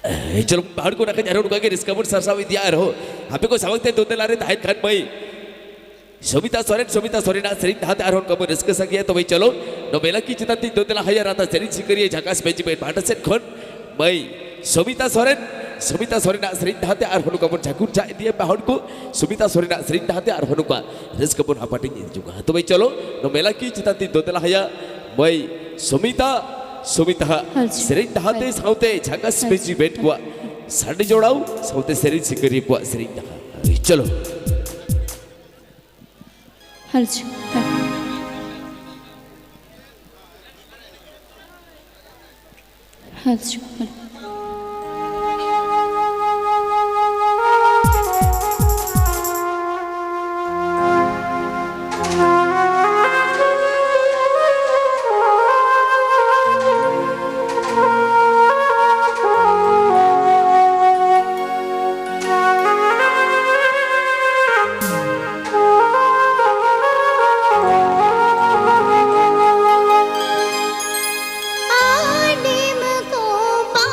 चलो बाहर को रखे जरूर के रिस्क कबूर सरसा विद्या रहो आपे को समझते दो लारे ताहिर खान भाई शोभिता सोरेन सरी हाथ आरोहण कबूर रिस्क सकिया तो भाई चलो नोबेला की चिता ती दो तेला हजार आता सरी सिकरिए झकास बेची बेट भाटा से खन भाई शोभिता सोरेन सरी हाथ आरोहण कबूर झकुर जा दिए बाहर को शोभिता सोरेन सरी हाथ आरोहण का रिस्क कबूर हापाटी जुगा तो भाई चलो नोबेला की चिता ती दो तेला हजार भाई शोभिता सरी हाथे साउते झकास बेची बेट को साड़ी जोड़ाऊ साउते सरी सिकरिए को सरी चलो हल्चु हल्चु आनिम को पा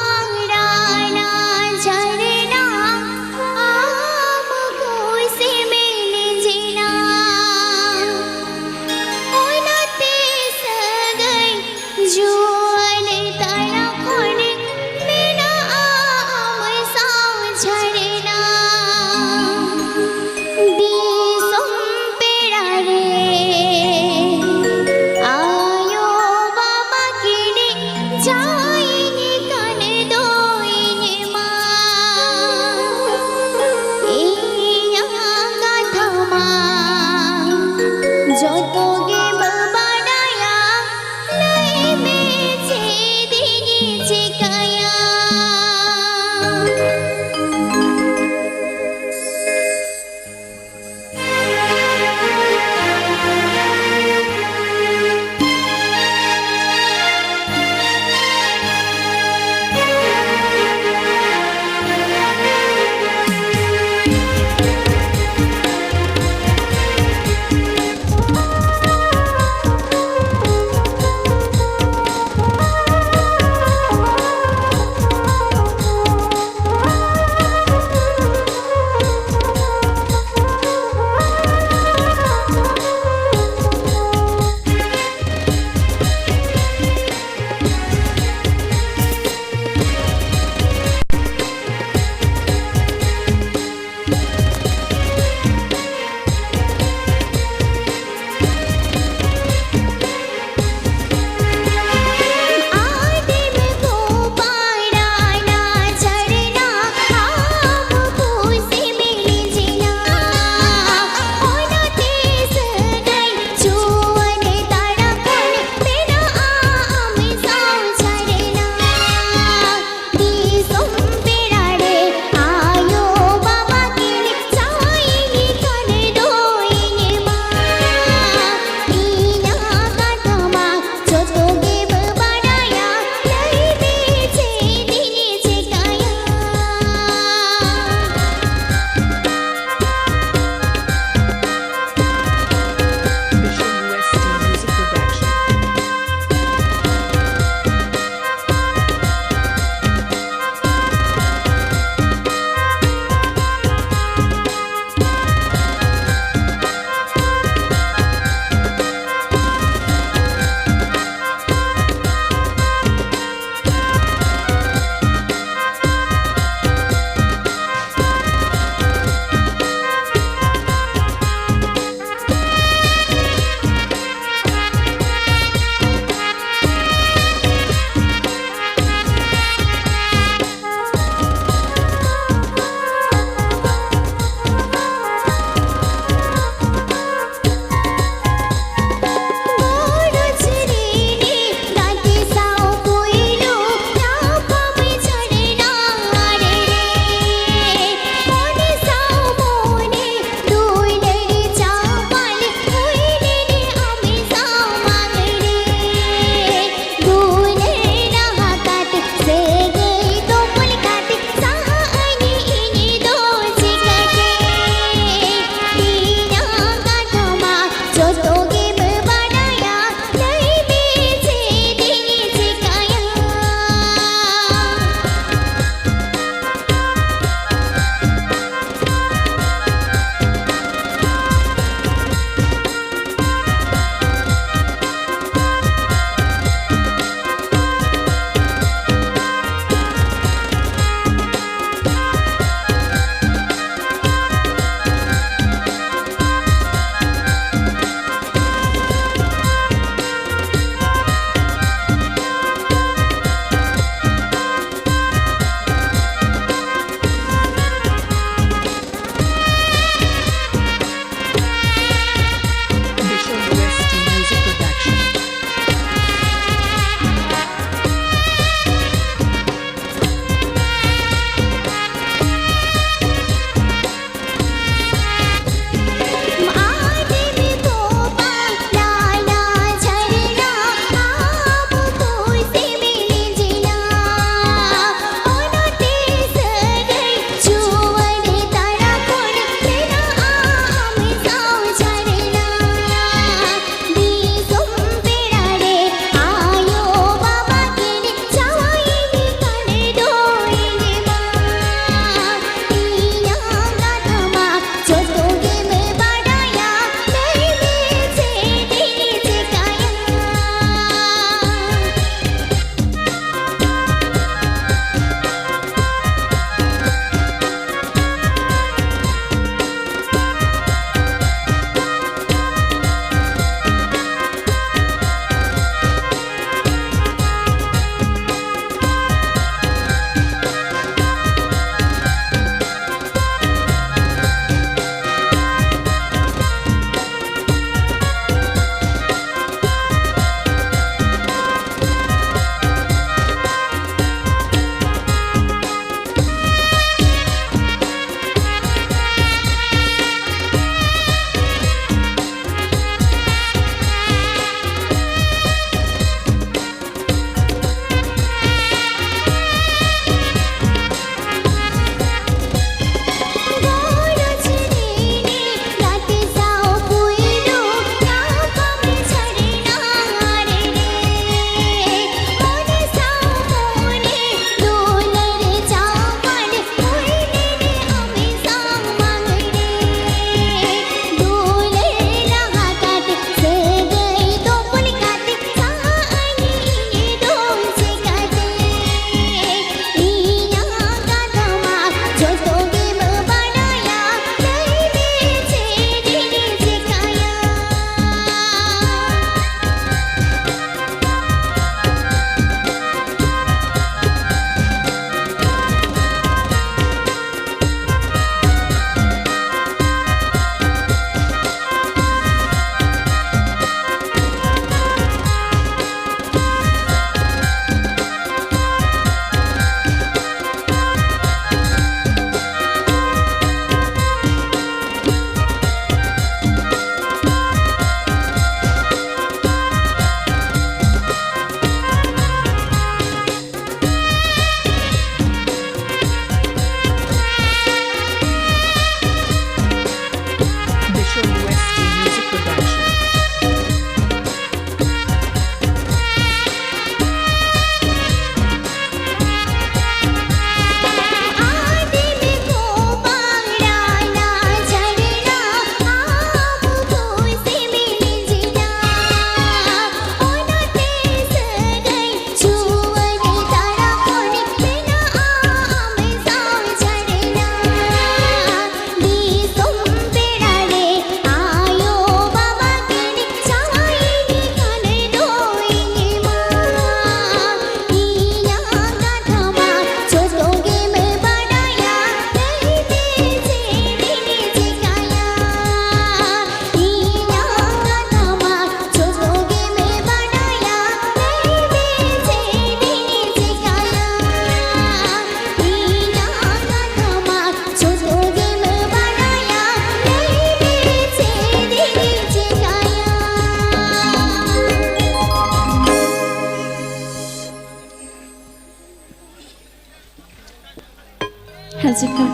Hasilkan.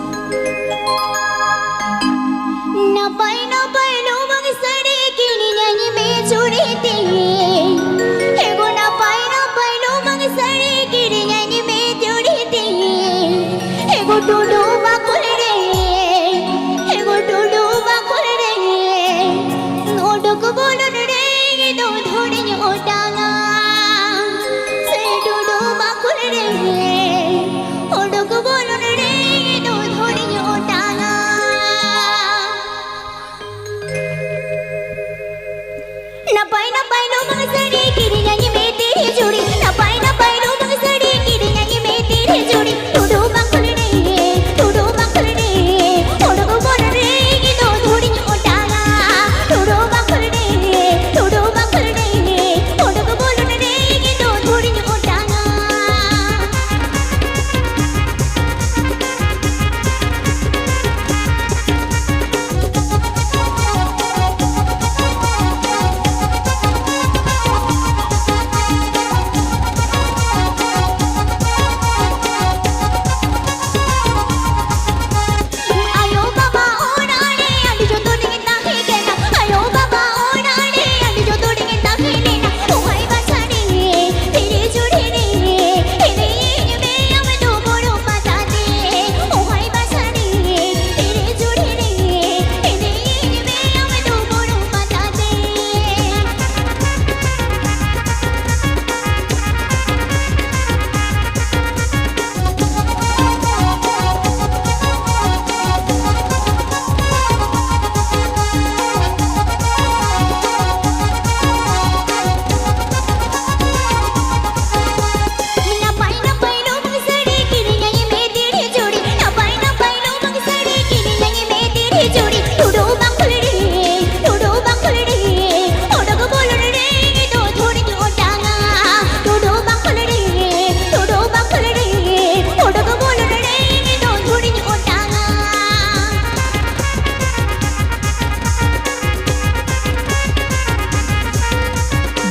Napai napai lubang sari kini nyanyi mencuri tinggi. Ego napai napai lubang sari kini nyanyi mencuri tinggi. Ego tudu bakul re, ego tudu bakul re. Nodok bolon re, do dhori otanga. Se tudu bakul re, odok bolon re, do dhori otanga. Napai napai lubang sari kini nyanyi me tere jodi. Napai napai lubang sari kini nyanyi me tere jodi. Tudu bakul re, tudu bakul re. Odok bolon re, do dhori otanga. Tudu bakul re, tudu bakul re. Odok bolon re, do dhori otanga. Ayo baba onale andi jo toding tahi kena. Ayo baba onale andi jo toding tahi lena. Ohai basari tere jodi re, ene ene me ame do boro patate. Ohai basari tere jodi re, ene ene me ame do boro patate. Napai napai lubang sari kini nyanyi me tere jodi. Napai napai lubang sari kini nyanyi me tere jodi. Tudu bakul re, tudu bakul re. Odok bolon re, do dhori otanga. Tudu bakul re, tudu bakul re. Odok bolon re, do dhori otanga.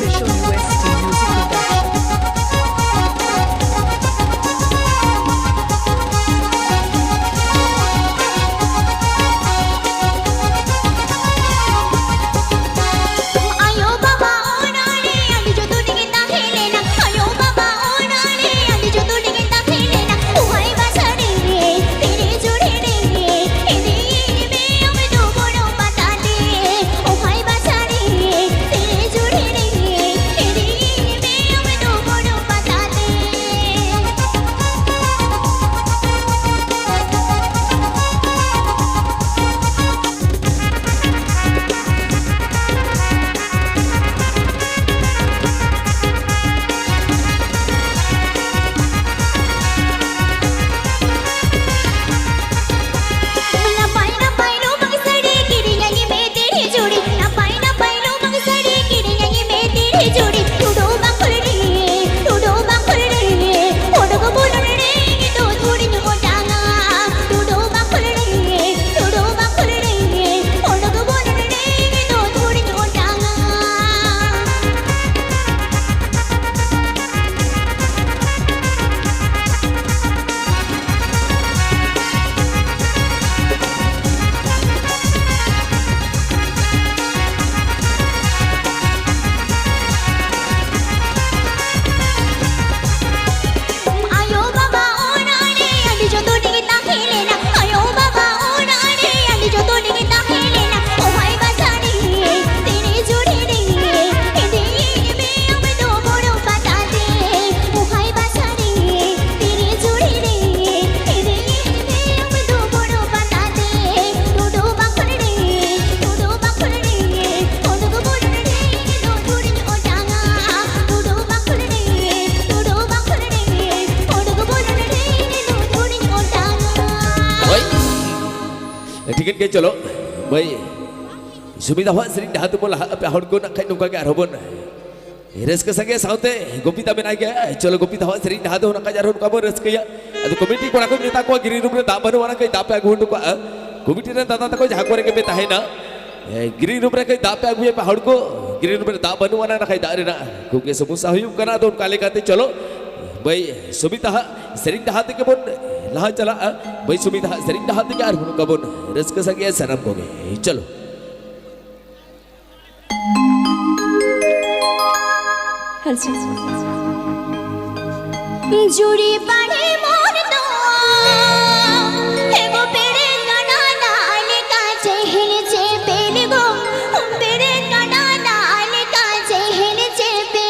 Visual UST Music Production. Ayo baba onale andi jo toding tahi lena. Ayo baba onale andi jo toding tahi lena. Ohai basari tere jodi re, ene ene me ame do boro patate. Ohai basari tere jodi re, ene ene me ame do boro patate. Napai napai lubang sari kini nyanyi me tere jodi. Napai napai lubang sari kini nyanyi me tere jodi. Tudu bakul re, tudu bakul re. Odok bolon re, do dhori otanga. Tudu bakul re, tudu bakul re. Odok bolon re, do dhori otanga. Ayo baba onale andi jo toding tahi lena. Ayo baba onale andi jo toding tahi lena. Ohai basari tere jodi re, ene ene me ame do boro patate. Ohai basari tere jodi re, ene ene me ame do boro patate. Tudu bakul re, tudu bakul re. Odok bolon re, do dhori otanga. Tudu bakul re, tudu bakul re. Odok bolon re, do dhori otanga. Baik. Tiket ke chalo. Baik. Subida hwa sering dah tu bola apa hord ko nak kai nuka ke arobon. Reska sange saute gopita benai ke chalo gopita hwa sering dah tu nak kai arobon kabar reska ya. Adu komiti ko nak neta ko giri rup da banu wana kai da pe agu ko komiti ren tata ko jah ko re ke be tahe na. Giri rup re kai da pe agu pe hord ko giri rup da banu wana na kai da re na. Ko ke samusa huyum kana don kale kate chalo Baik, Sumita sering dah hati kebun lah cala. Baik Sumita sering dah hati ke arhun kebun. Reska sangia saram koge. Chalo. जुड़ी पड़े मोर तो एगो पेड़े कना लाल का चहल चे पेल गो पेड़े कना लाल का चहल चे पे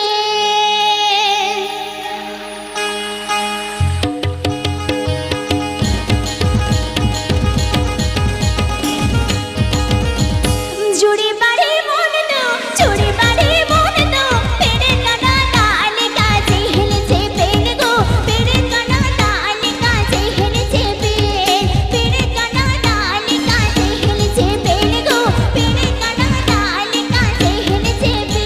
जुड़ी पड़े मोर तो जुड़ी पड़े मोर तो पेड़े कना लाल का चहल चे पेल गो पेड़े कना लाल का चहल चे पे पेड़े कना लाल का चहल चे पेल गो पेड़े कना लाल का चहल चे पे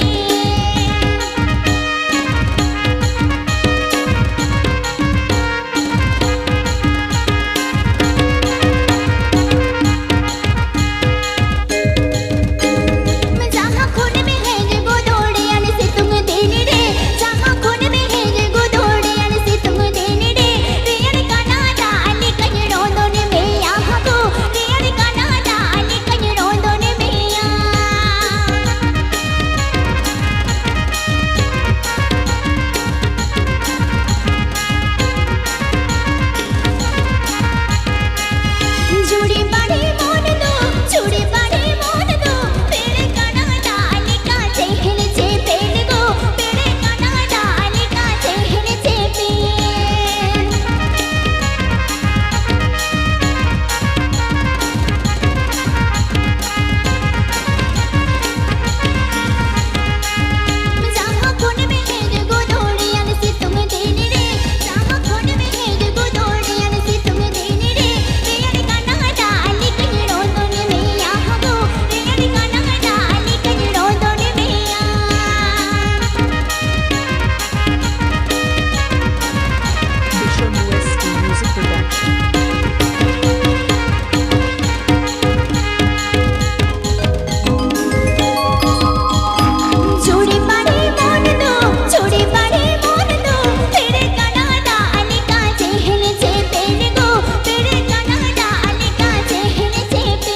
जहाँ खून में है जे गोदोड़े अन से तुम देने रे जहाँ खून में है जे गोदोड़े अन से तुम देने रे रेयर कना लाल कजरों दोने में यहाँ को रेयर कना लाल कजरों दोने में जुड़ी पड़ी मोन दो जुड़ी पड़ी मोन दो पेड़े कना लाल का चहल चे पेल गो पेड़े कना लाल का चहल चे पे जहाँ खून में है जे गोदोड़े अन से तुम देने रे जहाँ खून में है जे गोदोड़े अन से तुम देने रे रेयर कना लाल कजरों दोने में यहाँ गो रेयर कना लाल कजरों दोने में Vishal UST Music Production. जुड़ी पड़ी मोन दो जुड़ी पड़ी मोन दो पेड़े कना लाल का चहल चे पेल गो पेड़े कना लाल का चहल चे पे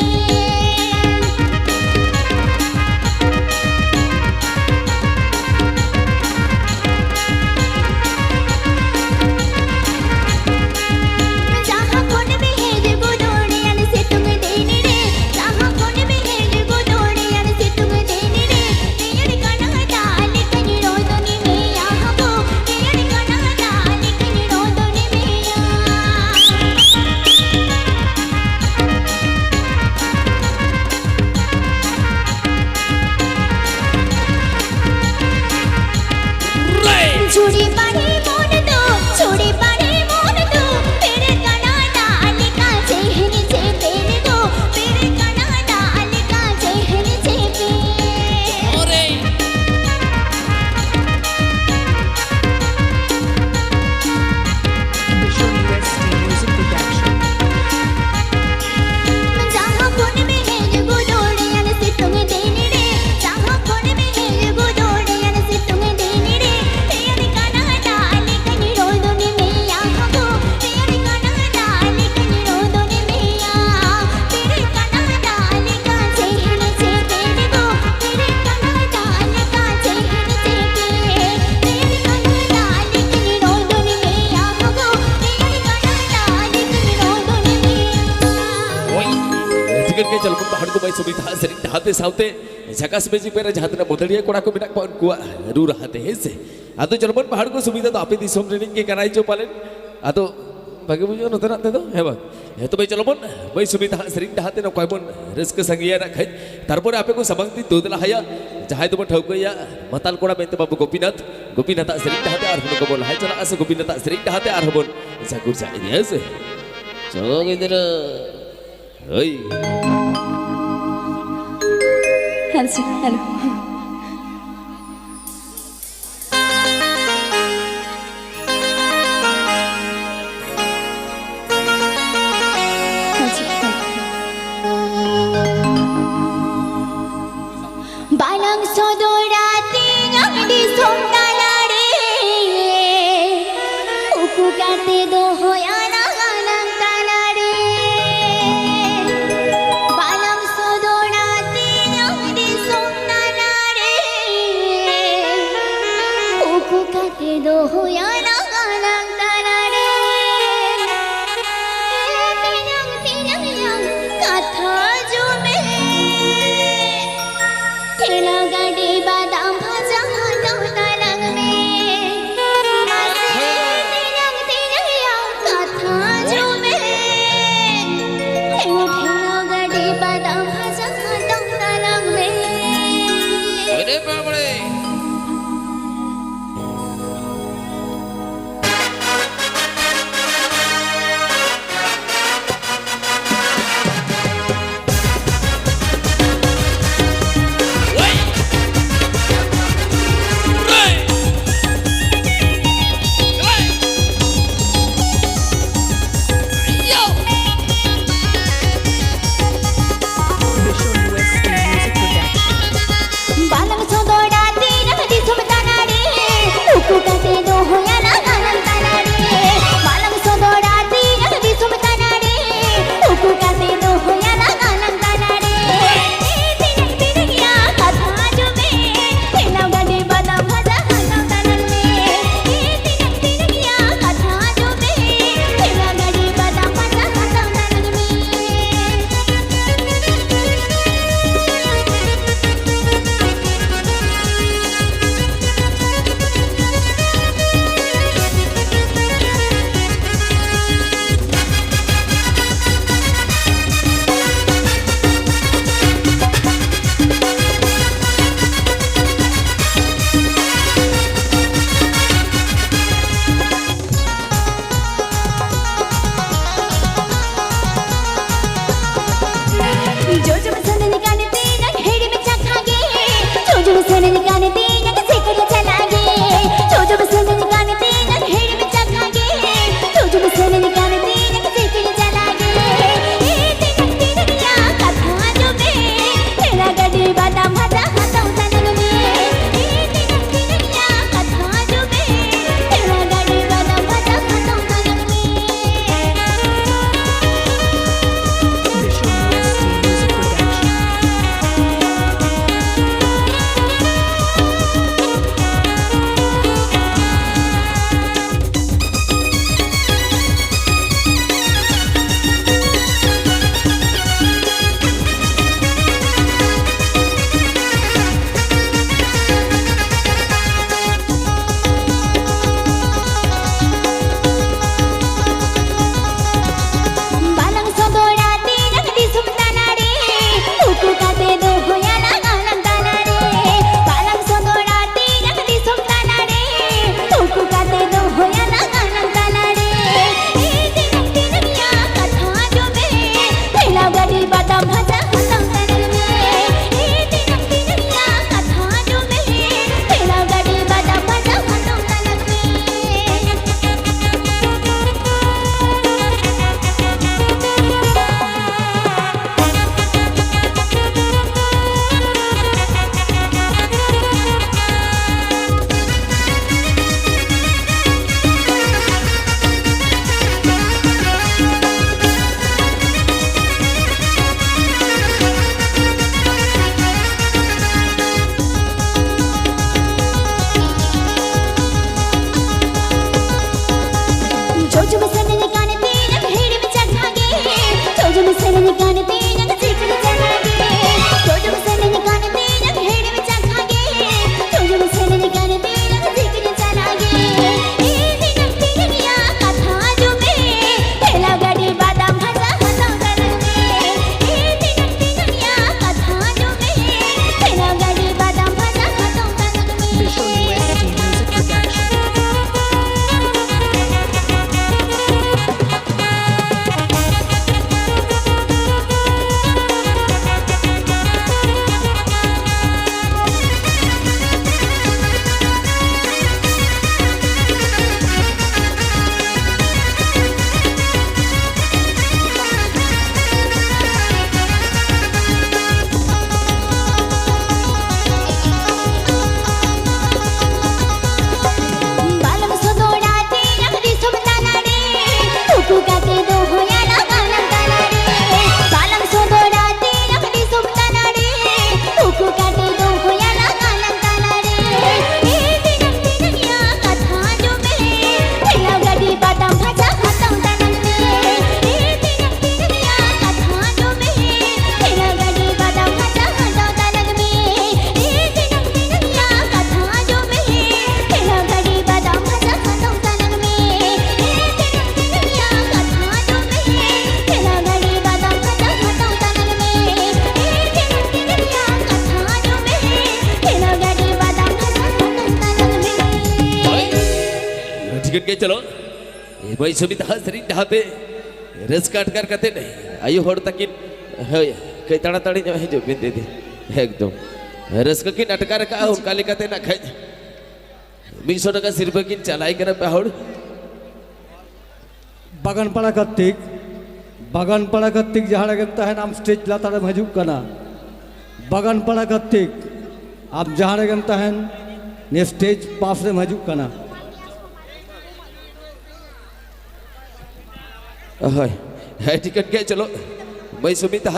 जहाँ खून में है जे गोदोड़े अन से तुम देने रे जहाँ खून में है जे गोदोड़े अन से तुम देने रे रेयर कना लाल कजरों दोने में यहाँ गो रेयर कना लाल कजरों दोने में जुड़ी पड़ी मोन दो जुड़ी पड़ी मोन दो पेड़े कना लाल का चहल चे पेल गो पेड़े कना लाल का चहल चे पे Vishal UST Music Production. जहाँ खून में है जे गोदोड़े अन से तुम देने रे जहाँ खून में है जे गोदोड़े अन से तुम देने रे रेयर कना लाल कजरों दोने में यहाँ गो रेयर कना लाल कजरों दोने में पेड़े कना लाल का चहल चे पेल गो पेड़े कना लाल का चहल चे पे रेयर कना लाल कजरों दोने में यहाँ गो रेयर कना लाल कजरों दोने में Jika ke jalur pahar ko baik Sumita sering dah hati saute. Jakas besi pera jahat na modalnya ko nak minak paun kuat rura hati hese. Atau jalur pahar ko Sumita to api di som training ke kanai jo palen. Atau bagi punya nonton nanti to hebat. Ya to baik jalur baik Sumita sering dah hati na kau pun reska sangia nak khai. Tarpore ape ko sabang ti dodla haya. Jahai to pun thau ko ya matal ko na bente babu Gopinath. Gopinath sering dah hati arhun ko bol. Hai chala asa Gopinath sering dah hati arhun. Jagur sa ini hese. Chalo gidera. Oi. Hello बालंग सोदोराती अंगडी सोंडाला रे बसन निकाने तीन सिकड़ी चलागे जो बसन निकाने तीन घेर में चखागे जो बसन निकाने तीन सिकड़ी चलागे ए तीन तीन या कथा जो में तेरा गड़ी बादाम भाजा खाता तनग में ए तीन तीन या कथा जो में तेरा गड़ी बादाम भाजा खाता तनग में Vishnu UST Music Production. बालंग सोदोडा तीन दी सुमताना रे उकू काते दो होयाला आनंदाना रे बालंग सोदोडा तीन दी सुमताना रे उकू काते दो होयाला आनंदाना रे ए तीन तीन या कथा जो में तेला गड़ी बादाम भाजा खाता तनग में ए तीन तीन या कथा जो में तेला गड़ी बादाम भाजा खाता तनग में जो बसन निकाने तीन घेर में चखागे जो बसन निकाने तीन सिकड़ी चलागे जो बसन निकाने तीन घेर में चखागे जो बसन निकाने तीन सिकड़ी चलागे ए तीन तीन या कथा जो में तेला गड़ी बादाम भाजा खाता तनग में ए तीन तीन या कथा जो में तेला गड़ी बादाम भाजा खाता तनग में Vishnu UST Music Production. बालम सोदोडा तीन दी सुमताना रे उकू काते दो होयाला आनंदाना रे बालम सोदोडा तीन दी सुमताना रे उकू काते दो होयाला आनंदाना रे ए तीन तीन या कथा जो में तेला गड़ी बादाम भाजा खाता तनग में ए तीन तीन या कथा जो में तेला गड़ी बादाम भाजा खाता तनग में ए तीन तीन या कथा जो में तेला गड़ी बादाम भाजा खाता तनग में ए तीन तीन या कथा जो में तेला गड़ी बादाम भाजा खाता तनग में ए तीन तीन या कथा जो में तेला गड़ी बादाम भाजा खाता तनग में टिकट के चलो ये भाई सुमिता सरिन ढाबे रस काट कर करते नहीं आयु होड़ तक कई तड़ा तड़ी है जो बिंदे दे एकदम रस की नाटका रखा उनका लिखाते ना खाए 200 টাকা सिर्फ की चलाई कर पहाड़ बागानपाड़ा कत्तिक जहाँ लगता है नाम स्टेज लाता है मजूब का ना बागानपाड़ा कत्तिक आप जहाँ लगता है ने स्टेज पास से मजूब का ना है टिकट के चलो मैं सुमिता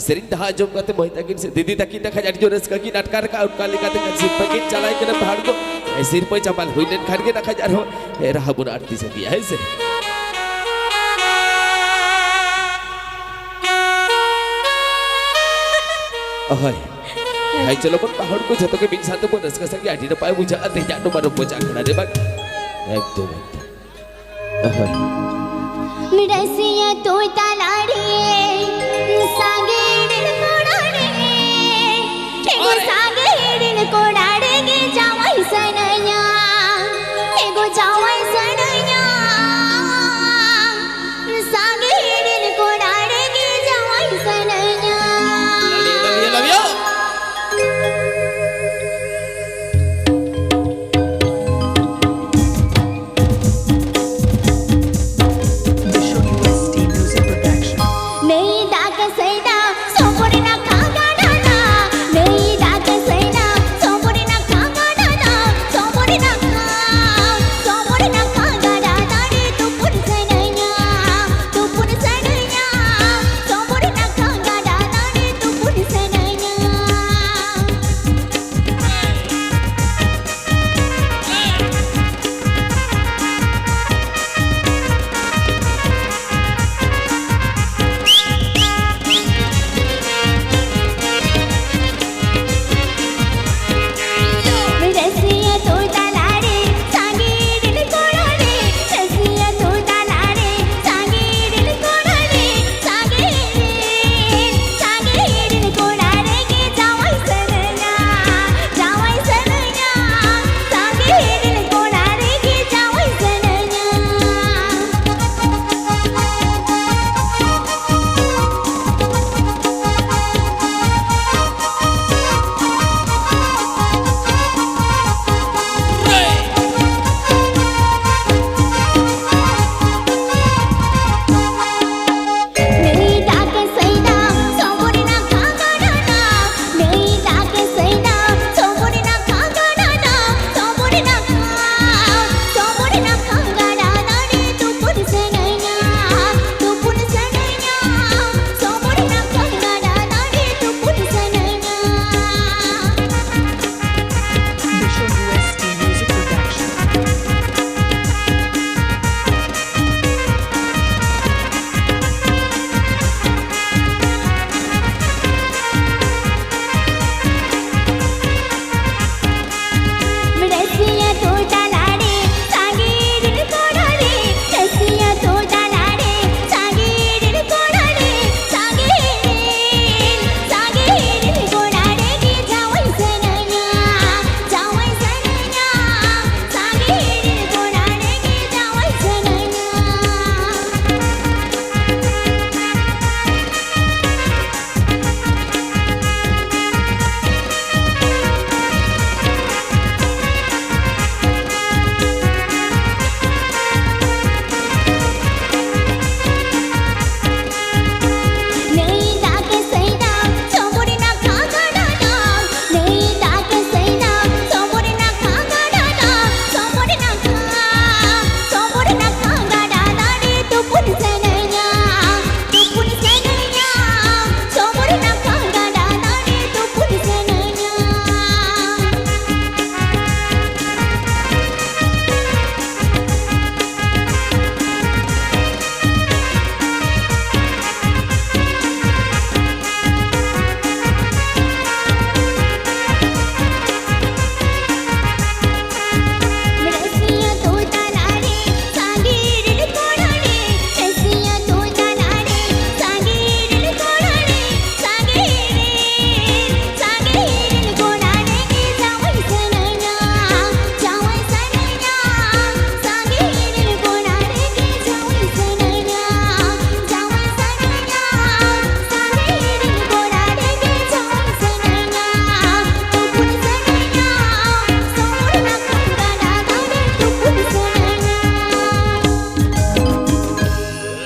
सरिन ढा जो कहते महिता की से दीदी तक की देखा जाए जो रस की नाटका रखा उनका लिखाते सिर्फ की चलाई कर पहाड़ को सिर पर चपाल हुई ने खान के रखा जा रहा रहा बुरा आरती से किया है से हाय चलो पण पहाड़ को जतो के बीच साथ को रस का सकी आटी न पाए बुझा ते जानो मारो बोचा खड़ा रे बाग एकदम मिडसिया तो तालाडे सागे दिल कोडाडे एगो सागे दिल कोडाडे गे जावाई सनया एगो जावाई सनया सागे दिल कोडाडे गे जावाई सनया लव यू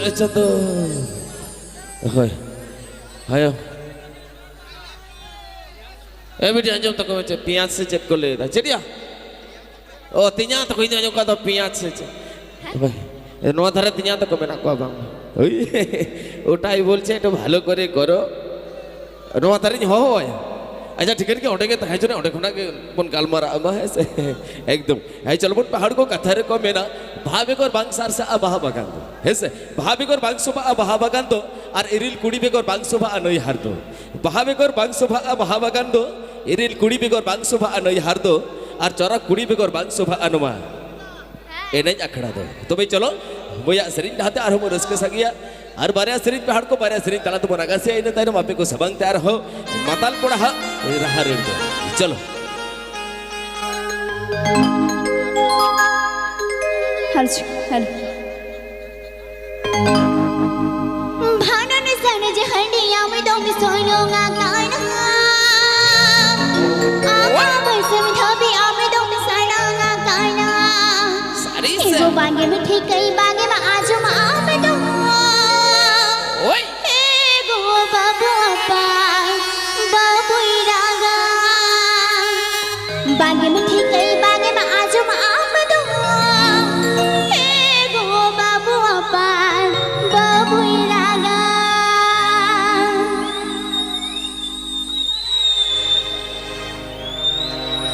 লেছো তো হয় হায় ए बेटी अंजम तक में पियाज से चेक कर ले चलिया ओ तिnya तो कोई अंजम का तो पियाज से भाई नो धरे तिnya तो कमे ना को बांग ওই ওটাই বলছে একটু ভালো করে করো নো ধরে হয় अच्छा ठीक है कि ओटे के तहे जने ओटे खुना के मन गालमारा अमा है से एकदम है चल बन पहाड़ को कथरे को मेना भावे को बांगसार से अबाह बगान दो है से भावे को बांगसोबा अबाह बगान दो और इरिल कुड़ी बेगर बांगसोबा अनई हार दो भावे को बांगसोबा अबाह बगान दो इरिल कुड़ी बेगर बांगसोबा अनई हार दो और चरा कुड़ी बेगर बांगसोबा अनुमा एने अखड़ा दो तो भाई चलो बोया सरिन ढाते आर हम रस्के सगिया और बारे सरिन पहाड़ को बारे सरिन तला तो बनागा से इन ताइनो मापे को सबंग तैयार हो माताल कोड़ा हा रहा रेड चलो हेलो भानन सन जहनिया में दो में सोनोगा गाना आमा बरसम धबी आमे दो में सनागा गाना सारी ए से वो बागे में ठीक कई बागे में आजो में आमे दो ओए ए गो बाबू अपा बाबू रागा बागे में ठीक कई बागे में आजो में आमे दो ए गो बाबू अपा बाबू रागा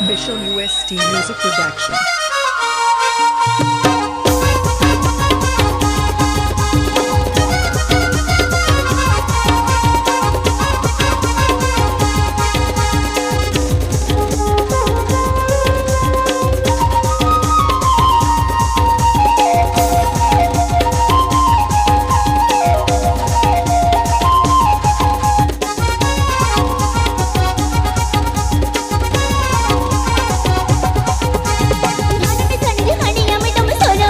Vishal UST Music Production. भानन सन जहनिया में दो में सोनोगा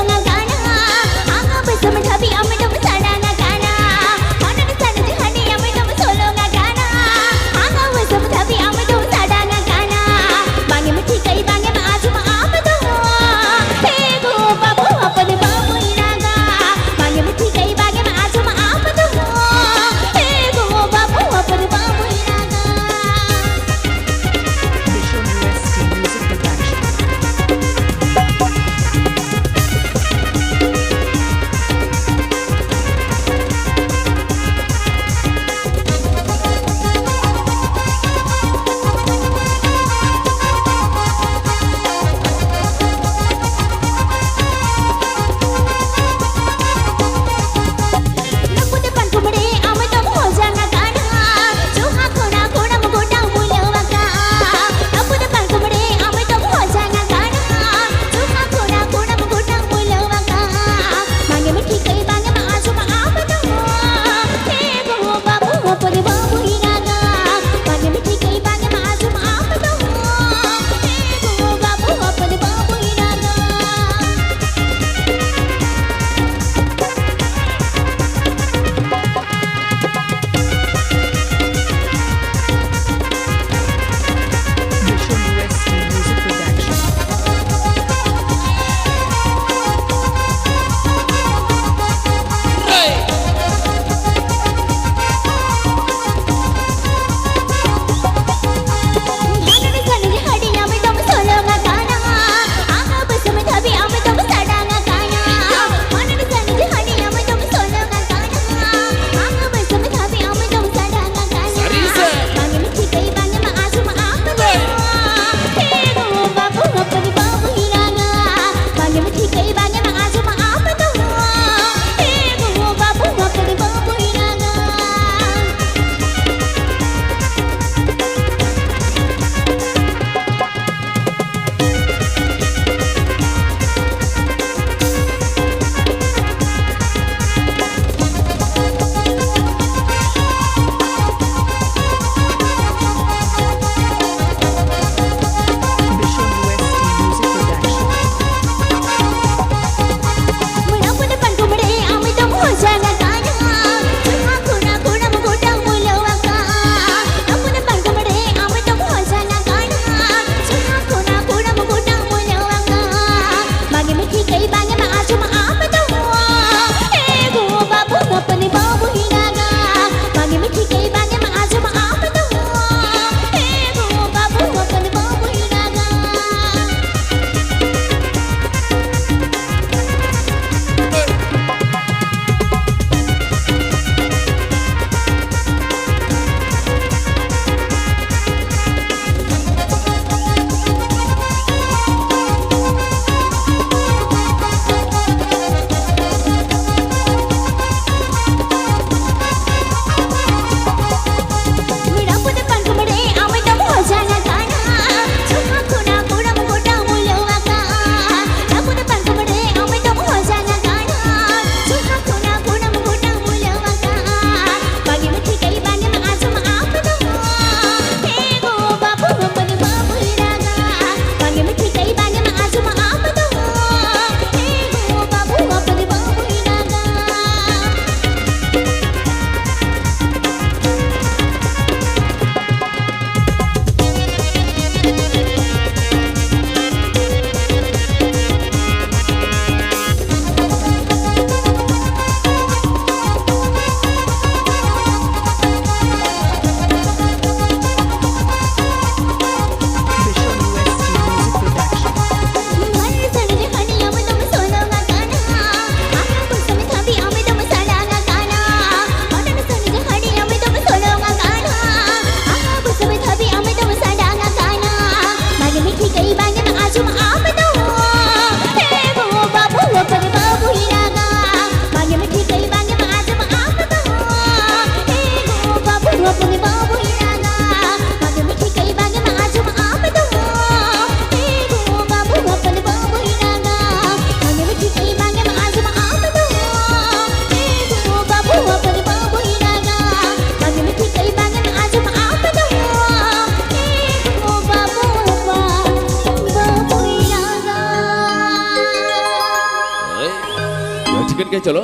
के चलो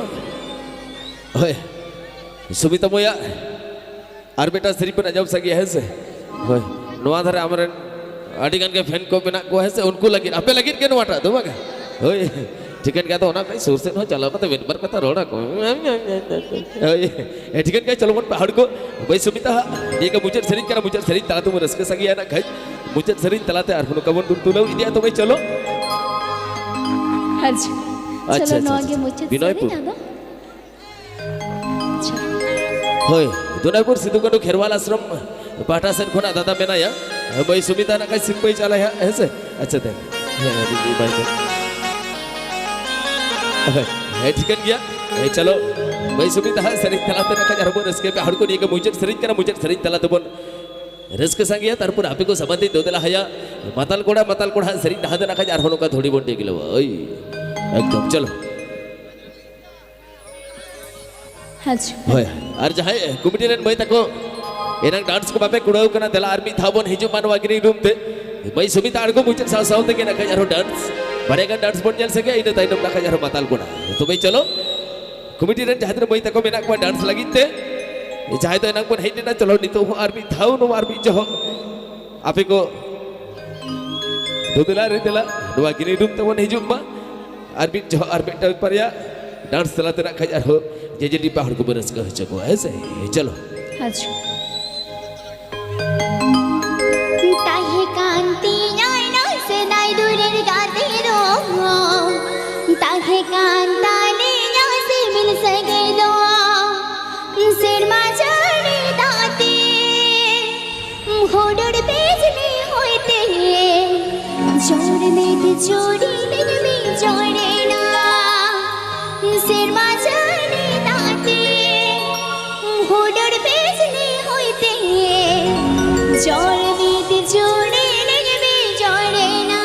होय सुमिता मोया और बेटा श्री पर अजब सगी है से होय नवा धरे हमरे अडिगन के फैन को बिना को है से उनको लगी अपे लगी के नवाटा दो मगा होय टिकट का तो होना कहीं सुर से न चला पता वेट पर कता रोड़ा को होय टिकट का चलो मन पहाड़ को भाई सुमिता ये का मुझे शरीर तला तुम रस के सगी है ना खाई मुझे शरीर तलाते और हुन कवन तुम लो इंडिया तो भाई चलो हाँ जी अच्छा, चलो नो अच्छा, आगे मुझे विनयपुर। सरी ना होय दुनायपुर सिद्धू खेरवाल आश्रम पाटा सेन खोना दादा मेना या भाई सुमिता ना काही सिंपई चला है ऐसे अच्छा दे ये भाई है ठीक गया ए चलो भाई सुमिता है शरीर तलाते ना का हरबो रसके पे हड़को नहीं के मुझे शरीर तला तो बन रसके संगिया तरपुर आपे को संबंधित दोदला हया माताल कोड़ा शरीर नहा देना का जार होनो का थोड़ी बोंडी किलो ओय एकदम चलो हाँ जी होय और जहां कमिटी रेन भाई तको एना डांस को बापे कुड़ाव कना देला आर्मी थाबोन हिजु मानवा गिरी रूम ते भाई सुमिता आड़को मुझे साव ते के ना का यारो डांस बड़ेगा डांस बोल जल सके इन ताइनम ना का यारो माताल कोड़ा तो भाई चलो कमिटी रेन जहां भाई तको मेना को डांस लगिते जहां तो एना को हेटे ना चलो नितो आर्मी थाउ नो आर्मी जो आपे को दोदला रे देला दुआ गिरी रूम ते वन हिजु मा आर्मी जो आर्मी पर या डांस चलाते ना का यारो जे पहाड़ को बरस का चको ऐसे चलो हाँ जी ताहे कांति नैना से नाई दूरेर गाते रो ताहे कांता नैना से मिल सके दो सिरमा चढ़े दाते होड़ड़ बेजने होते जोड़ में जोड़ी में जोड़े ना सिरमा चढ़े दाते होड़ड़ बेजने होते जोड़ में जोड़े में जोड़े ना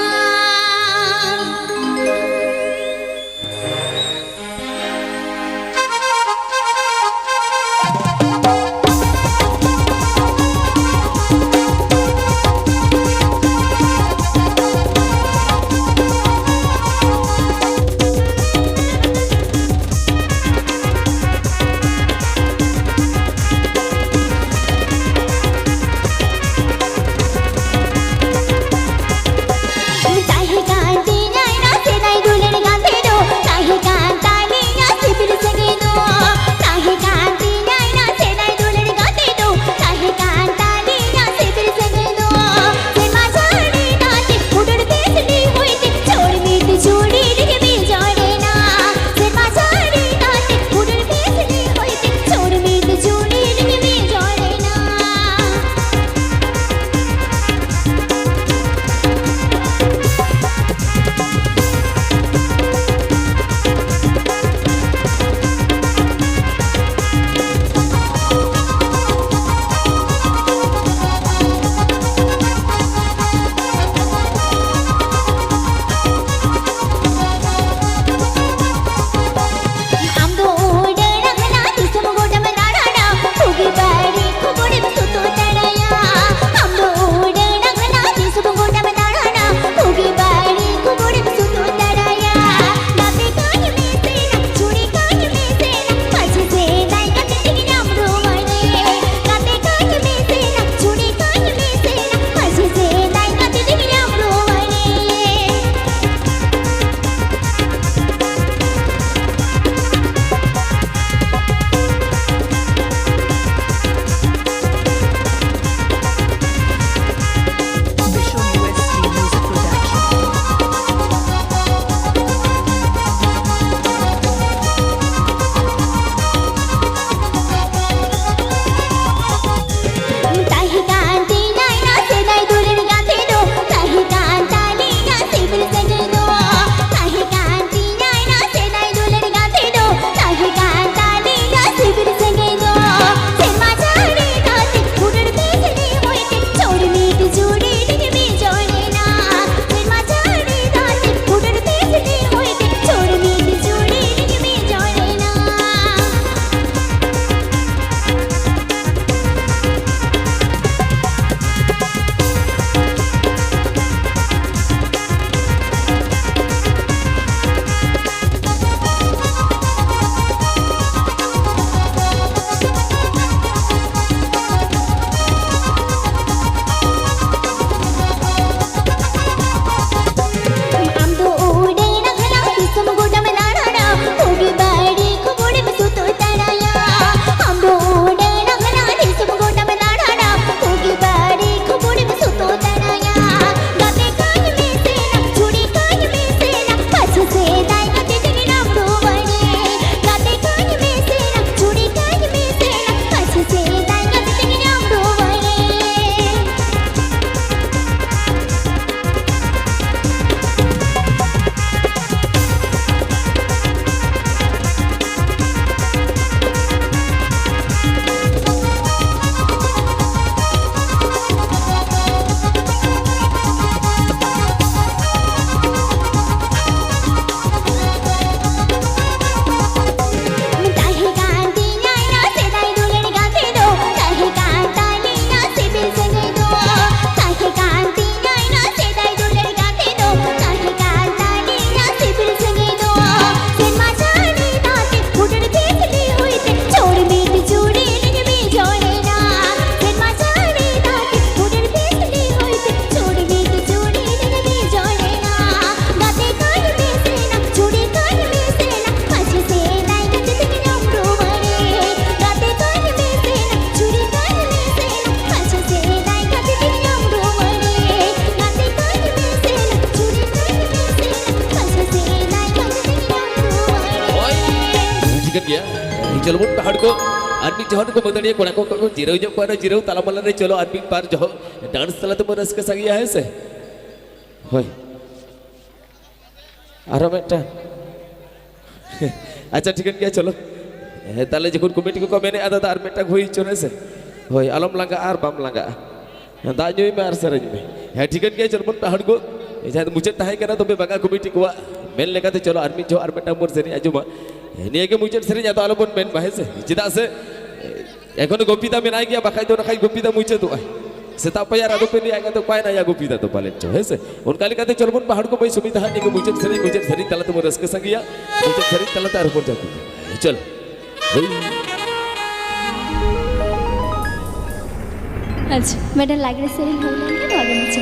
चलो बुन पहाड़ को आदमी जहन को बदलिए कोड़ा को जिरो जो कोड़ा जिरो ताला मला रे चलो आदमी पार जो डांस तला तो मन रस्क सगिया है से होय आरो बेटा अच्छा ठीक है चलो ताले जखन कमिटी को मेने आदा तार बेटा हुई चोने से होय आलम लंगा आर बाम लंगा दा जोई में आर सरज में है ठीक है चलो बुन पहाड़ को जहां मुझे ताहे कना तो बे बगा कमिटी को मेन लेकाते चलो आदमी जो आर बेटा मोर सेरी आजुमा निये के मुझे सेरी जातो आलो बन मेन बाहे से चिदा से এখন গোপিতা মেনাই গিয়া বাখাই তো রাখাই গোপিতা মুইছে তো সেটা পায়ার আদো পেলি আগা তো পায় না ইয়া গোপিতা তো পালেন চো হেসে উনকা লিকাতে চলবন পাহাড় को भाई सुमिता हानि के मुझे सरी तला तो रस के संगिया मुझे सरी तला तार ऊपर जाके चल अच्छा मैडम लाग रही सेरी हो गई तो आगे मुझे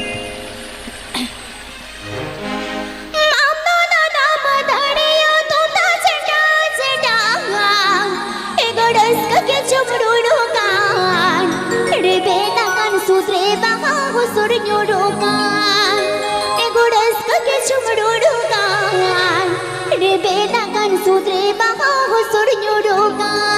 Sudre baha ho sur nyurukan